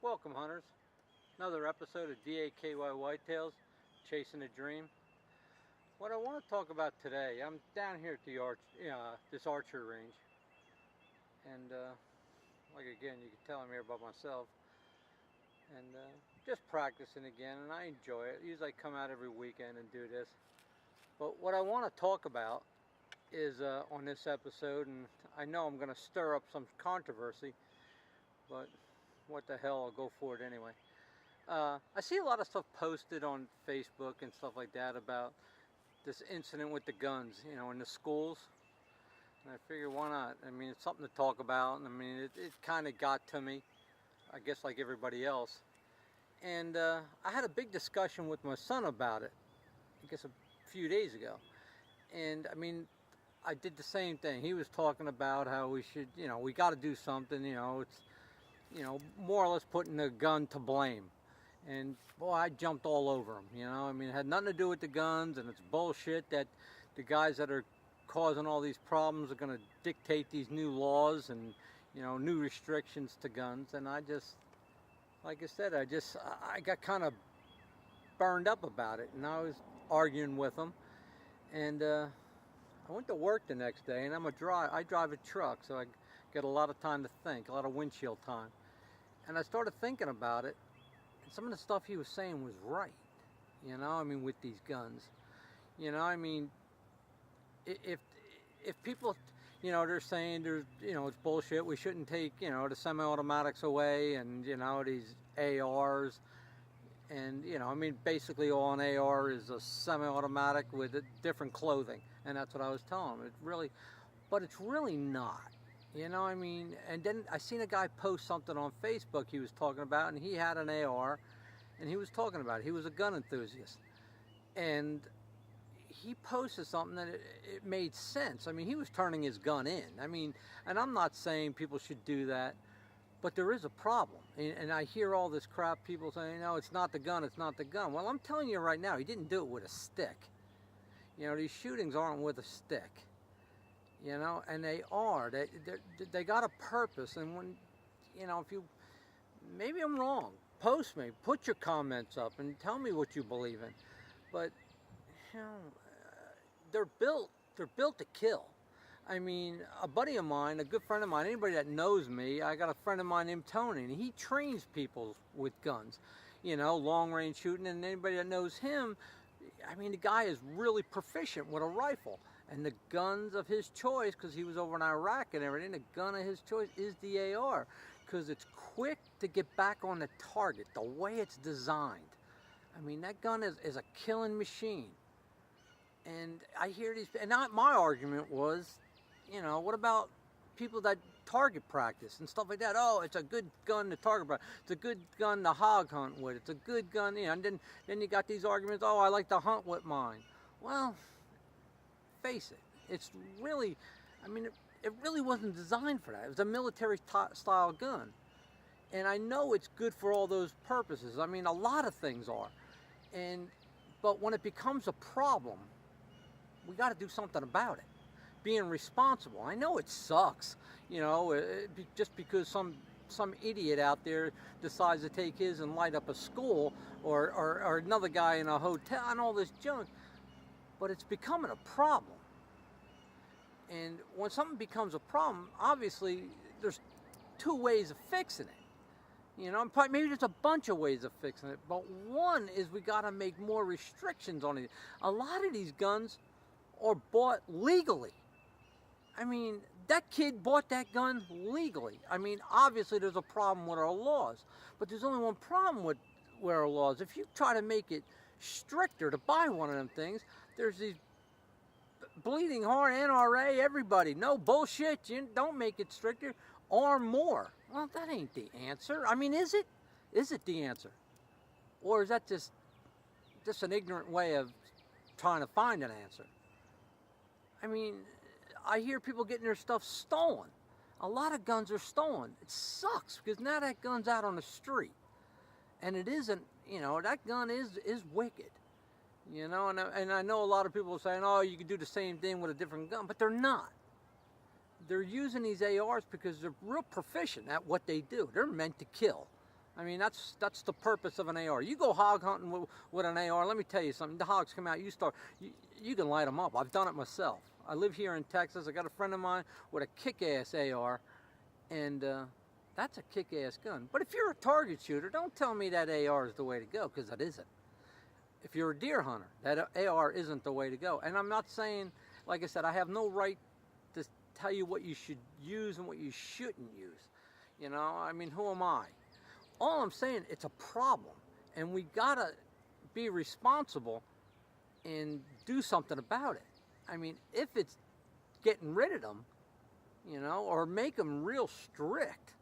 Welcome, hunters. Another episode of DAKY Whitetails, Chasing a Dream. What I want to talk about today, I'm down here at the this archery range, and like again, you can tell I'm here by myself, and just practicing again, and I enjoy it. Usually I come out every weekend and do this, but what I want to talk about is on this episode, and I know I'm going to stir up some controversy, but what the hell, I'll go for it anyway. I see a lot of stuff posted on Facebook and stuff like that about this incident with the guns, in the schools. And I figure, why not? I mean, it's something to talk about. And I mean, it kind of got to me, I guess, like everybody else. And I had a big discussion with my son about it, I guess a few days ago. And I mean, I did the same thing. He was talking about how we should, we got to do something, it's, more or less putting the gun to blame. And boy, I jumped all over him, I mean, it had nothing to do with the guns, and it's bullshit that the guys that are causing all these problems are going to dictate these new laws and, new restrictions to guns. And I just, like I said, I got kind of burned up about it, and I was arguing with him. And I went to work the next day, and I drive a truck, so I get a lot of time to think, a lot of windshield time. And I started thinking about it, and some of the stuff he was saying was right, I mean, with these guns. I mean, if people, they're saying there's, it's bullshit, we shouldn't take, the semi-automatics away and, these ARs. And, I mean, basically all an AR is a semi-automatic with different clothing. And that's what I was telling him. But it's really not. I mean, and then I seen a guy post something on Facebook he was talking about, and he had an AR, and he was talking about it. He was a gun enthusiast. And he posted something that it made sense. I mean, he was turning his gun in. I mean, and I'm not saying people should do that, but there is a problem. And I hear all this crap, people saying, no, it's not the gun, it's not the gun. Well, I'm telling you right now, he didn't do it with a stick. These shootings aren't with a stick. And they are. They got a purpose. And when, if you, maybe I'm wrong, post me, put your comments up and tell me what you believe in. But, they're built to kill. I mean, a buddy of mine, a good friend of mine, anybody that knows me, I got a friend of mine named Tony, and he trains people with guns, long range shooting. And anybody that knows him, I mean, the guy is really proficient with a rifle. And the guns of his choice, because he was over in Iraq and everything, the gun of his choice is the AR, because it's quick to get back on the target, the way it's designed. I mean, that gun is a killing machine. And I hear these, and my argument was, what about people that target practice and stuff like that? Oh, it's a good gun to target practice. It's a good gun to hog hunt with. It's a good gun, and then you got these arguments, oh, I like to hunt with mine. Well, face it, it's really, I mean, it really wasn't designed for that. It was a military style gun. And I know it's good for all those purposes. I mean, a lot of things are. But when it becomes a problem, we got to do something about it. Being responsible. I know it sucks, just because some idiot out there decides to take his and light up a school or another guy in a hotel and all this junk. But it's becoming a problem. And when something becomes a problem, obviously there's two ways of fixing it. Maybe there's a bunch of ways of fixing it, but one is we got to make more restrictions on it. A lot of these guns are bought legally. I mean, that kid bought that gun legally. I mean, obviously there's a problem with our laws, but there's only one problem with our laws. If you try to make it stricter to buy one of them things, there's these bleeding heart, NRA, everybody, no bullshit, you don't make it stricter, arm more. Well, that ain't the answer. I mean, is it? Is it the answer? Or is that just an ignorant way of trying to find an answer? I mean, I hear people getting their stuff stolen. A lot of guns are stolen. It sucks, because now that gun's out on the street. And it isn't, that gun is wicked. And I know a lot of people are saying, oh, you can do the same thing with a different gun, but they're not. They're using these ARs because they're real proficient at what they do. They're meant to kill. I mean, that's the purpose of an AR. You go hog hunting with an AR. Let me tell you something. The hogs come out. You can light them up. I've done it myself. I live here in Texas. I got a friend of mine with a kick-ass AR, and that's a kick-ass gun. But if you're a target shooter, don't tell me that AR is the way to go, because it isn't. If you're a deer hunter, that AR isn't the way to go. And I'm not saying, like I said, I have no right to tell you what you should use and what you shouldn't use. You know, I mean, who am I? All I'm saying, it's a problem, and we gotta be responsible and do something about it. I mean, if it's getting rid of them, you know, or make them real strict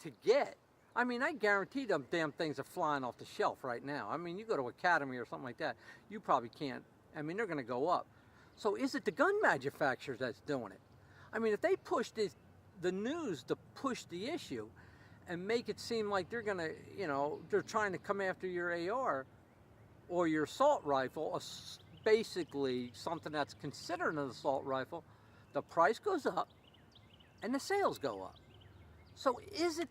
to get. I mean, I guarantee them damn things are flying off the shelf right now. I mean, you go to Academy or something like that, you probably can't. I mean, they're going to go up. So is it the gun manufacturers that's doing it? I mean, if they push the news to push the issue and make it seem like they're going to, you know, they're trying to come after your AR or your assault rifle, basically something that's considered an assault rifle, the price goes up and the sales go up. So is it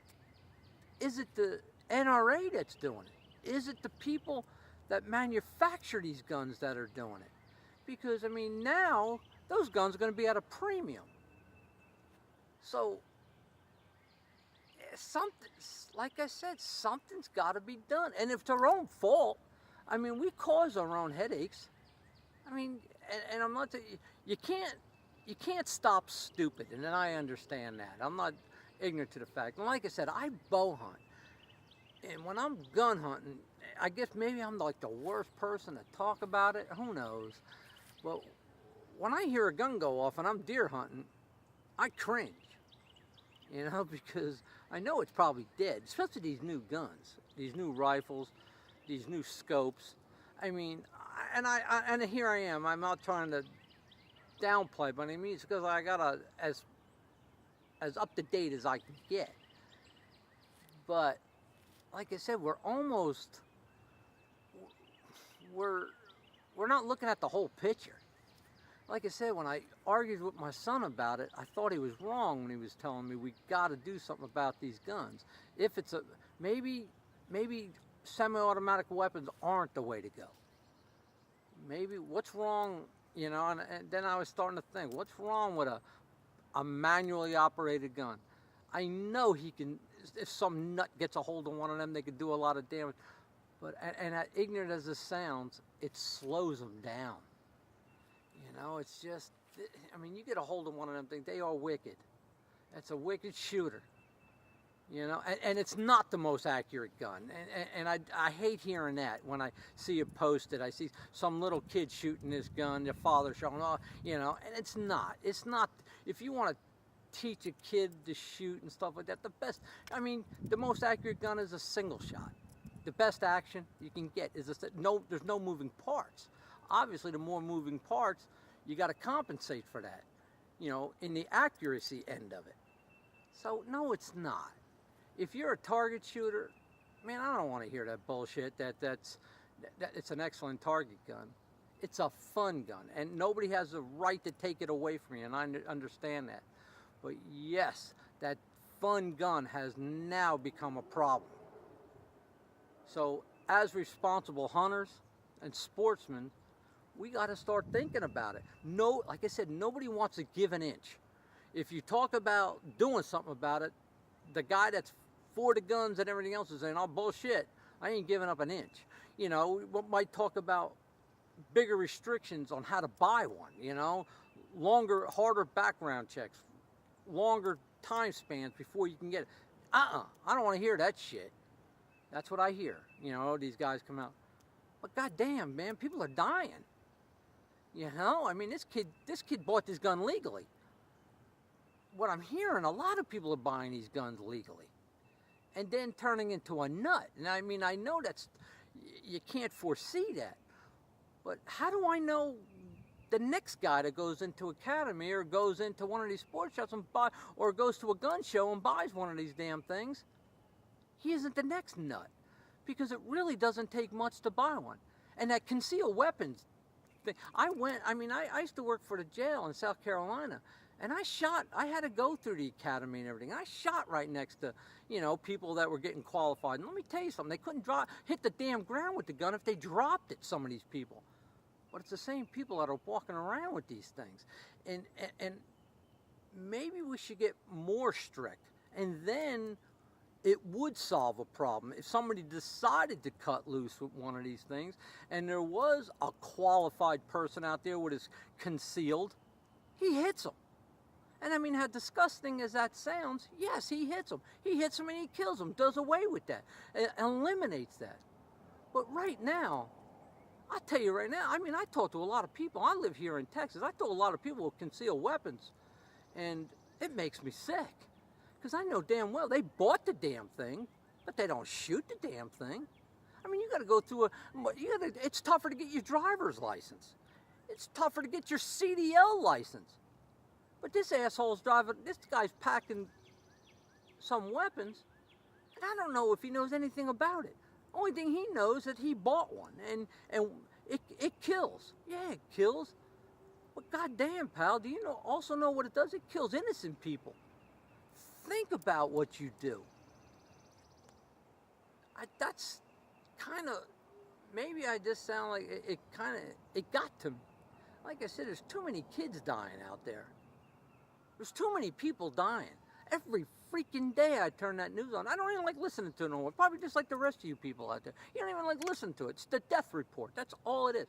the NRA that's doing it? Is it the people that manufacture these guns that are doing it? Because, I mean, now those guns are going to be at a premium. So, something, like I said, something's got to be done. And if it's our own fault, I mean, we cause our own headaches. I mean, and I'm not, you can't stop stupid, and then I understand that. I'm not ignorant to the fact. And like I said, I bow hunt. And when I'm gun hunting, I guess maybe I'm like the worst person to talk about it. Who knows? But when I hear a gun go off and I'm deer hunting, I cringe. You know, because I know it's probably dead, especially these new guns, these new rifles, these new scopes. I mean, and here I am. I'm not trying to downplay by any means, because I got as up to date as I can get. But like I said, we're not looking at the whole picture. Like I said, when I argued with my son about it, I thought he was wrong when he was telling me we got to do something about these guns. If it's maybe semi-automatic weapons aren't the way to go. Maybe what's wrong, you know? And then I was starting to think, what's wrong with a manually operated gun? I know he can. If some nut gets a hold of one of them, they could do a lot of damage. But and ignorant as this sounds, it slows them down. You know, it's just, I mean, you get a hold of one of them things, they are wicked. That's a wicked shooter. You know, and it's not the most accurate gun. And I hate hearing that when I see it posted. I see some little kid shooting this gun, their father showing off, you know, and it's not. It's not. If you want to teach a kid to shoot and stuff like that, the most accurate gun is a single shot. The best action you can get is there's no moving parts. Obviously, the more moving parts, you got to compensate for that, you know, in the accuracy end of it. So, no, it's not. If you're a target shooter, man, I don't want to hear that bullshit that it's an excellent target gun. It's a fun gun, and nobody has the right to take it away from you, and I understand that. But yes, that fun gun has now become a problem. So, as responsible hunters and sportsmen, we got to start thinking about it. No, like I said, nobody wants to give an inch. If you talk about doing something about it, the guy that's for the guns and everything else is saying, oh, bullshit, I ain't giving up an inch. You know, we might talk about bigger restrictions on how to buy one, you know, longer, harder background checks, longer time spans before you can get it. I don't want to hear that shit. That's what I hear. You know, these guys come out. But goddamn, man, people are dying. You know, I mean, this kid bought this gun legally. What I'm hearing, a lot of people are buying these guns legally and then turning into a nut. And I mean, I know you can't foresee that. But how do I know the next guy that goes into Academy or goes into one of these sports shops or goes to a gun show and buys one of these damn things, he isn't the next nut? Because it really doesn't take much to buy one. And that concealed weapons thing, I used to work for the jail in South Carolina, And I had to go through the academy and everything. I shot right next to, people that were getting qualified. And let me tell you something, they couldn't hit the damn ground with the gun if they dropped it, some of these people. But it's the same people that are walking around with these things. And maybe we should get more strict. And then it would solve a problem. If somebody decided to cut loose with one of these things, and there was a qualified person out there with his concealed, he hits them. And I mean, how disgusting as that sounds, yes, he hits them. He hits them and he kills them, does away with that, eliminates that. But right now, I tell you right now, I mean, I talk to a lot of people. I live here in Texas. I talk to a lot of people with concealed weapons, and it makes me sick. Because I know damn well they bought the damn thing, but they don't shoot the damn thing. I mean, you got to go through it's tougher to get your driver's license. It's tougher to get your CDL license. But this asshole's this guy's packing some weapons, and I don't know if he knows anything about it. Only thing he knows is that he bought one, and it kills. Yeah, it kills. But goddamn, pal, do you also know what it does? It kills innocent people. Think about what you do. That's kind of, maybe I just sound like it got to me. Like I said, there's too many kids dying out there. There's too many people dying. Every freaking day I turn that news on. I don't even like listening to it no more. Probably just like the rest of you people out there. You don't even like listen to it. It's the death report. That's all it is.